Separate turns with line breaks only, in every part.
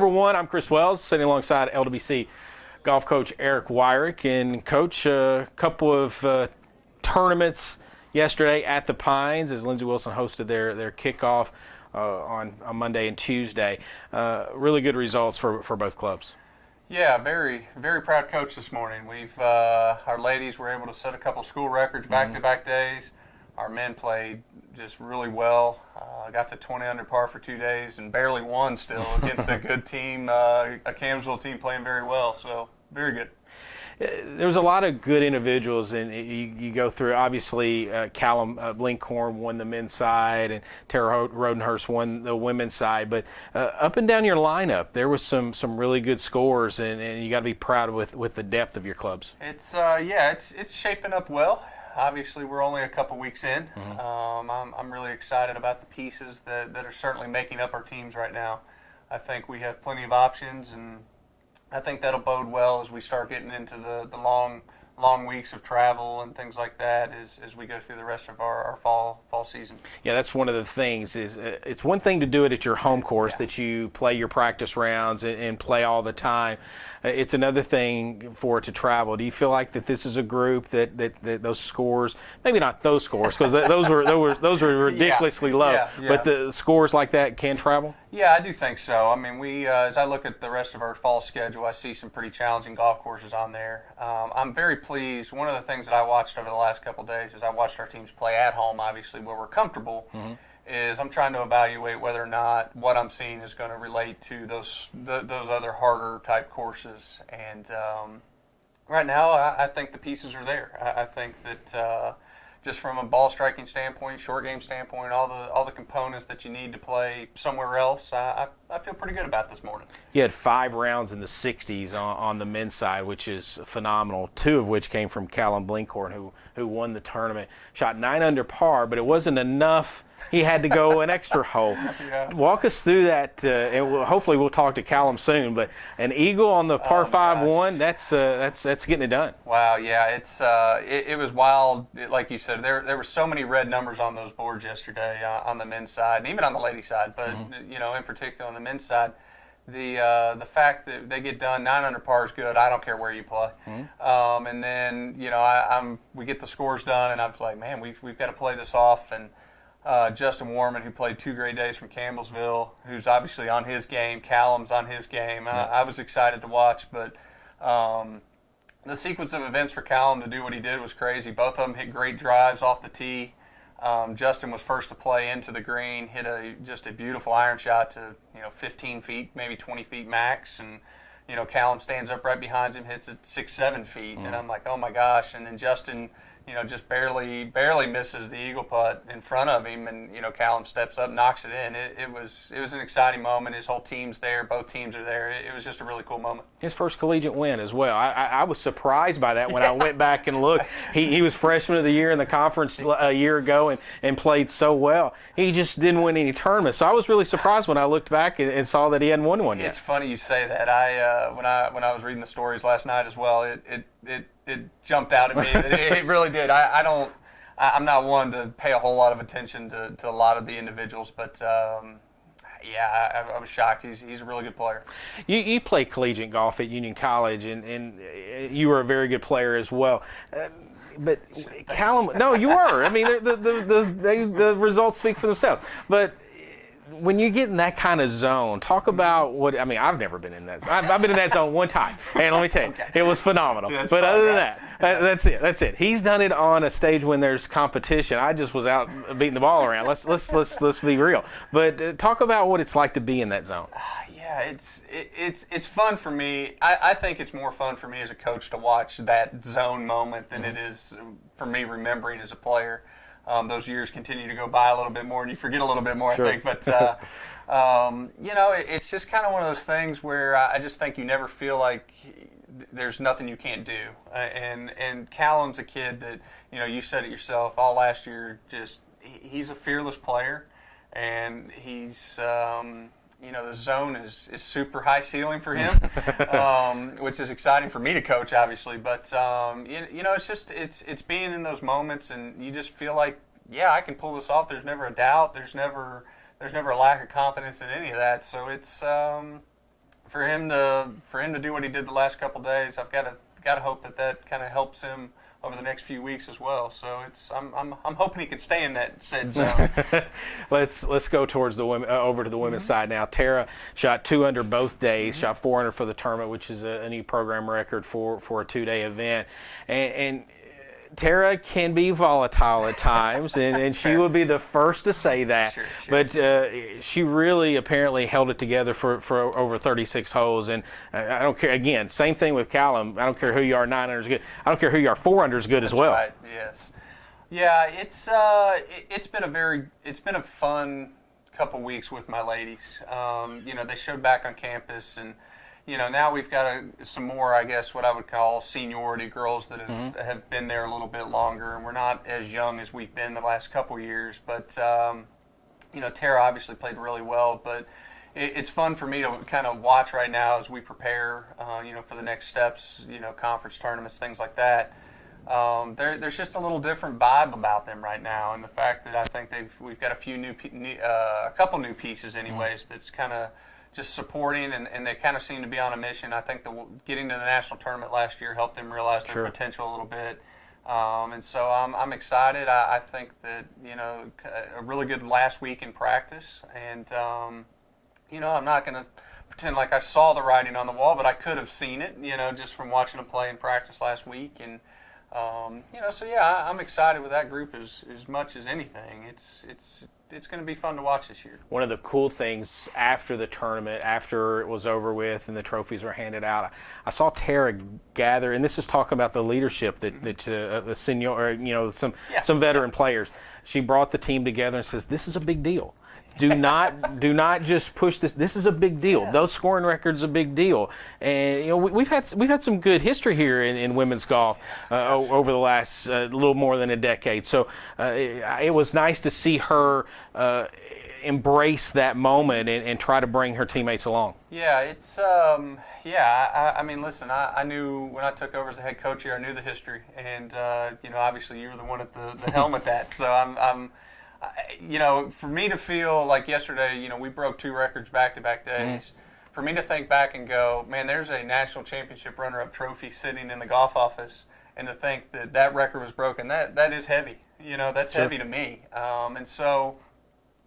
Over One. I'm Chris Wells, sitting alongside LWC golf coach Eric Wyrick. And coach, a couple of tournaments yesterday at the Pines as Lindsey Wilson hosted their kickoff on Monday and Tuesday. Really good results for both clubs.
Yeah, very, very proud coach this morning. Our ladies were able to set a couple school records back-to-back days. Our men played just really well. Got to 20 under par for 2 days and barely won still against a good team, a Camsville team playing very well. So very good.
There was a lot of good individuals, and you go through. Obviously, Callum Blinkhorn won the men's side, and Tara Rodenhurst won the women's side. But up and down your lineup, there was some really good scores, and you got to be proud with the depth of your clubs.
It's shaping up well. Obviously, we're only a couple weeks in. I'm really excited about the pieces that are certainly making up our teams right now. I think we have plenty of options, and I think that'll bode well as we start getting into the long weeks of travel and things like that as we go through the rest of our fall season.
Yeah, that's one of the things. Is it's one thing to do it at your home course that you play your practice rounds and play all the time. It's another thing for it to travel. Do you feel like that this is a group that those scores, maybe not those scores because those were ridiculously low, but the scores like that can travel?
Yeah, I do think so. I mean, as I look at the rest of our fall schedule, I see some pretty challenging golf courses on there. I'm very pleased. One of the things that I watched over the last couple of days is I watched our teams play at home, obviously, where we're comfortable, is I'm trying to evaluate whether or not what I'm seeing is going to relate to those other harder type courses. And right now, I think the pieces are there. I think that just from a ball striking standpoint, short game standpoint, all the components that you need to play somewhere else, I feel pretty good about this morning.
You had 5 rounds in the 60s on the men's side, which is phenomenal. 2 of which came from Callum Blinkhorn, who won the tournament. Shot 9 under par, but it wasn't enough. He had to go an extra hole. Walk us through that, and hopefully we'll talk to Callum soon. But an eagle on the par 5-1, that's getting it done.
Wow, yeah, it was wild. Like you said, there were so many red numbers on those boards yesterday on the men's side, and even on the ladies' side. But in particular on the men's side, the fact that they get done 9 under par is good. I don't care where you play. And then we get the scores done, and I was like, man, we've got to play this off. And Justin Warman, who played 2 great days from Campbellsville, who's obviously on his game. Callum's on his game. I was excited to watch, but the sequence of events for Callum to do what he did was crazy. Both of them hit great drives off the tee. Justin was first to play into the green, hit just a beautiful iron shot to 15 feet, maybe 20 feet max, and Callum stands up right behind him, hits it 6-7 feet, and I'm like, oh my gosh! And then Justin, just barely misses the eagle putt in front of him, and Callum steps up, knocks it in. It was an exciting moment. His whole team's there, both teams are there. It was just a really cool moment.
His first collegiate win as well. I was surprised by that when I went back and looked. He was freshman of the year in the conference a year ago and played so well. He just didn't win any tournaments, so I was really surprised when I looked back and saw that he hadn't won one yet.
It's funny you say that. When I was reading the stories last night as well, it jumped out at me. It really did. I'm not one to pay a whole lot of attention to a lot of the individuals, but I was shocked. He's a really good player.
You play collegiate golf at Union College, and you were a very good player as well. But Callum, no, you were. I mean, the results speak for themselves. But when you get in that kind of zone, talk about what, I mean, I've never been in that. I've been in that zone one time, and let me tell you, it was phenomenal. But other than that, that's it. He's done it on a stage when there's competition. I just was out beating the ball around. Let's be real. But talk about what it's like to be in that zone.
Yeah, it's fun for me. I think it's more fun for me as a coach to watch that zone moment than it is for me remembering as a player. Those years continue to go by a little bit more, and you forget a little bit more, I think. But, it's just kind of one of those things where I just think you never feel like there's nothing you can't do. And Callum's a kid that, you said it yourself all last year, he's a fearless player, and he's the zone is super high ceiling for him, which is exciting for me to coach, obviously. But it's being in those moments, and you just feel like, I can pull this off. There's never a doubt. There's never a lack of confidence in any of that. So it's for him to do what he did the last couple days, I've got to hope that kind of helps him over the next few weeks as well. So I'm hoping he can stay in that said zone.
Let's go towards the women, over to the women's side now. Tara shot 2 under both days, shot 4 under for the tournament, which is a new program record for a 2-day event. And Tara can be volatile at times, and she would be the first to say that.
Sure.
But she really apparently held it together for over 36 holes. And I don't care. Again, same thing with Callum. I don't care who you are, 9 under is good. I don't care who you are, 4 under is good as well.
Right. Yes. Yeah. It's been a fun couple weeks with my ladies. They showed back on campus, and now we've got some more, I guess, what I would call seniority girls that have been there a little bit longer, and we're not as young as we've been the last couple years. But, Tara obviously played really well, but it's fun for me to kind of watch right now as we prepare, for the next steps, conference tournaments, things like that. There's just a little different vibe about them right now, and the fact that I think we've got a couple new pieces anyways that's kind of just supporting, and they kind of seem to be on a mission. I think getting to the national tournament last year helped them realize their potential a little bit. And so I'm excited. I think that, a really good last week in practice. And, I'm not going to pretend like I saw the writing on the wall, but I could have seen it, just from watching them play in practice last week. And, I'm excited with that group as much as anything. It's going to be fun to watch this year.
One of the cool things after the tournament, after it was over with and the trophies were handed out, I saw Tara gather, and this is talking about the leadership that the senior, or, some veteran players. She brought the team together and says, "This is a big deal. Do not just push this. This is a big deal.
Yeah.
Those scoring records are a big deal." And we've had some good history here in women's golf over the last little more than a decade. So it was nice to see her embrace that moment and try to bring her teammates along.
Yeah, it's I mean, listen, I knew when I took over as the head coach here, I knew the history, and obviously you were the one at the helm at that. So I'm for me to feel like yesterday, we broke 2 records back-to-back days. For me to think back and go, man, there's a national championship runner-up trophy sitting in the golf office, and to think that record was broken, that is heavy. That's heavy to me. And so,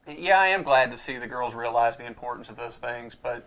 yeah, I am glad to see the girls realize the importance of those things. But,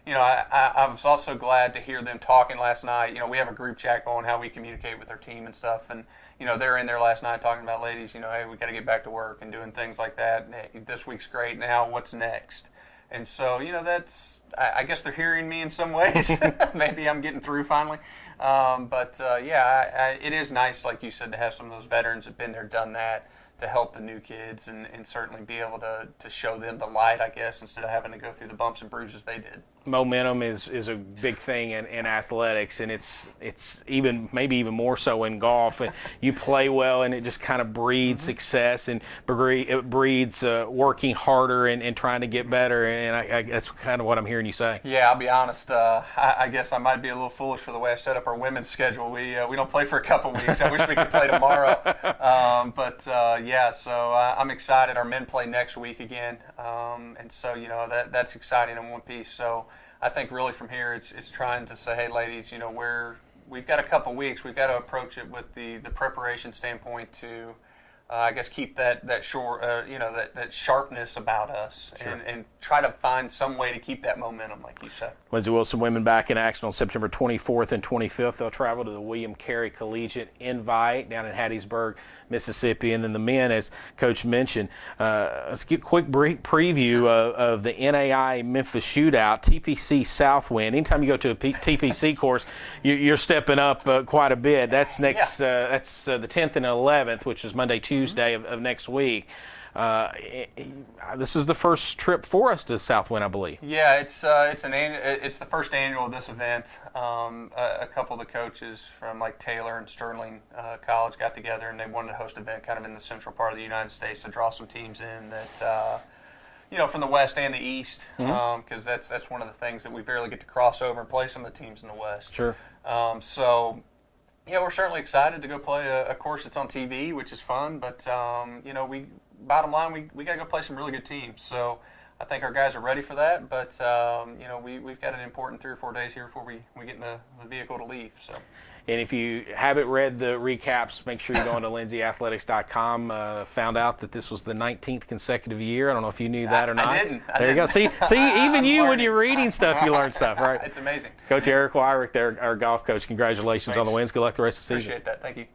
I was also glad to hear them talking last night. We have a group chat going, how we communicate with our team and stuff. And, they're in there last night talking about, ladies, hey, we got to get back to work and doing things like that. And, hey, this week's great. Now what's next? And so, that's, I guess they're hearing me in some ways. Maybe I'm getting through finally. It is nice, like you said, to have some of those veterans that have been there, done that, to help the new kids and certainly be able to show them the light, I guess, instead of having to go through the bumps and bruises they did.
Momentum is a big thing in athletics, and it's maybe even more so in golf. You play well, and it just kind of breeds success, and it breeds working harder and trying to get better. And that's kind of what I'm hearing you say. Yeah,
I'll be honest. I guess I might be a little foolish for the way I set up our women's schedule. We don't play for a couple weeks. I wish we could play tomorrow. So I'm excited. Our men play next week again, and so that's exciting in one piece. So I think really from here it's trying to say, hey, ladies, we've got a couple weeks. We've got to approach it with the preparation standpoint to, I guess, keep that sharpness about us, and try to find some way to keep that momentum, like you said.
Lindsey Wilson women back in action on September 24th and 25th. They'll travel to the William Carey Collegiate Invite down in Hattiesburg, Mississippi. And then the men, as Coach mentioned, let's get a quick preview of the NAI Memphis Shootout, TPC Southwind. Anytime you go to a TPC course, you're stepping up quite a bit. That's next. That's the 10th and 11th, which is Monday, Tuesday of next week. This is the first trip for us to Southwind, I believe.
Yeah, it's the first annual of this event. A couple of the coaches from like Taylor and Sterling College got together, and they wanted to host an event kind of in the central part of the United States to draw some teams in that from the West and the East, because that's one of the things that we barely get to cross over and play some of the teams in the West.
Sure.
We're certainly excited to go play a course that's on TV, which is fun. But bottom line, we got to go play some really good teams. So I think our guys are ready for that, but you know, we've got an important 3 or 4 days here before we get in the vehicle to leave. So.
And if you haven't read the recaps, make sure you go on to lindsayathletics.com. Found out that this was the 19th consecutive year. I don't know if you knew that or not.
I didn't.
There you go. See, even you, when you're reading stuff, you learn stuff, right?
It's amazing.
Coach Eric Wyrick, our golf coach, congratulations on the wins. Good luck the rest of the season.
Appreciate that. Thank you.